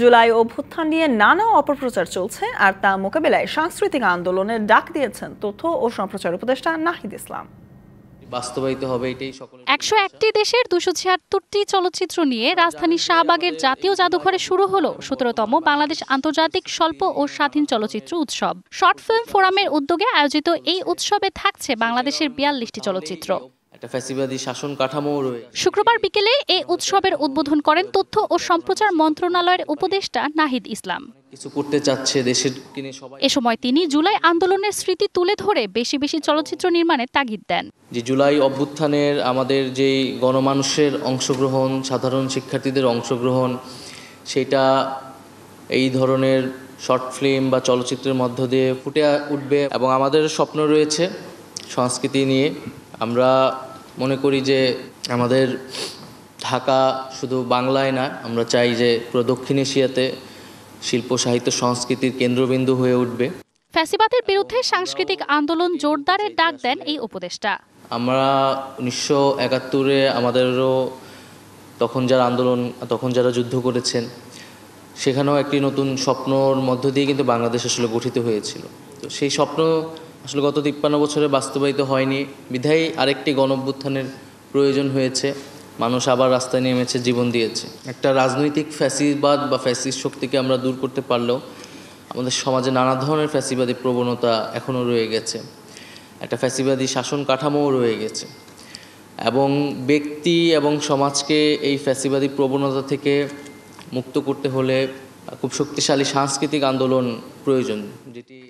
জুলাই অভ্যুত্থান নিয়ে নানা অপপ্রচার চলছে, আর তা মোকাবেলায় সাংস্কৃতিক আন্দোলনের ডাক দিয়েছেন তথ্য ও সম্প্রচার উপদেষ্টা নাহিদ ইসলাম। বাস্তবায়িত হবে এটাই সকলের। ১০১টি দেশের ২৭৬টি চলচ্চিত্র নিয়ে রাজধানীর শাহবাগের জাতীয় জাদুঘরে শুরু হলো ১৭তম বাংলাদেশ আন্তর্জাতিক স্বল্প ও স্বাধীন চলচ্চিত্র উৎসব। শর্ট ফিল্ম ফোরামের উদ্যোগে আয়োজিত এই উৎসবে থাকছে বাংলাদেশের ৪২টি চলচ্চিত্র। একটা ফ্যাসিবাদী শাসন কাঠামো রয়েছে। শুক্রবার বিকেলে এই উৎসবের উদ্বোধন করেন তথ্য ও সম্প্রচার মন্ত্রণালয়ের উপদেষ্টা নাহিদ ইসলাম। কিছু করতে চাচ্ছে দেশের কিনে সবাই। এ সময় তিনি জুলাই আন্দোলনের স্মৃতি তুলে ধরে বেশি বেশি চলচ্চিত্র নির্মাণের তাগিদ দেন। যে জুলাই অভ্যুত্থানের আমাদের যেই গণমানুষের অংশগ্রহণ, সাধারণ শিক্ষার্থীদের অংশগ্রহণ, সেটা এই ধরনের শর্ট ফিল্ম বা চলচ্চিত্রের মধ্য দিয়ে ফুটে উঠবে। এবং আমাদের স্বপ্ন রয়েছে সংস্কৃতি নিয়ে। আমরা মনে করি যে আমাদের ঢাকা শুধু বাংলায় না, আমরা চাই যে পুরো দক্ষিণ এশিয়াতে শিল্প সাহিত্য সংস্কৃতির কেন্দ্রবিন্দু হয়ে উঠবে। ফ্যাসিবাদের বিরুদ্ধে সাংস্কৃতিক আন্দোলন জোরদারের ডাক দেন এই উপদেষ্টা। আমরা ১৯৭১-এ আমাদেরও তখন যারা যুদ্ধ করেছেন, সেখানেও একটি নতুন স্বপ্নর মধ্য দিয়ে কিন্তু বাংলাদেশ আসলে গঠিত হয়েছিল। তো সেই স্বপ্ন আসলে গত ৫৩ বছরে বাস্তবায়িত হয়নি, বিধায় আরেকটি গণঅভ্যুত্থানের প্রয়োজন হয়েছে। মানুষ আবার রাস্তায় নেমেছে, জীবন দিয়েছে। একটা রাজনৈতিক ফ্যাসিবাদ বা ফ্যাসিস্ট শক্তিকে আমরা দূর করতে পারলেও আমাদের সমাজে নানা ধরনের ফ্যাসিবাদী প্রবণতা এখনও রয়ে গেছে, একটা ফ্যাসিবাদী শাসন কাঠামোও রয়ে গেছে। এবং ব্যক্তি এবং সমাজকে এই ফ্যাসিবাদী প্রবণতা থেকে মুক্ত করতে হলে খুব শক্তিশালী সাংস্কৃতিক আন্দোলন প্রয়োজন।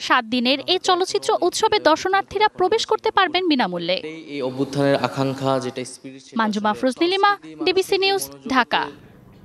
৭ দিনের এই চলচ্চিত্র উৎসবে দর্শনার্থীরা প্রবেশ করতে পারবেন বিনামূল্যে। এই অভ্যুত্থানের আকাঙ্ক্ষা যেটা spirit. Manjuma Afroz Nilima, DBC news, Dhaka.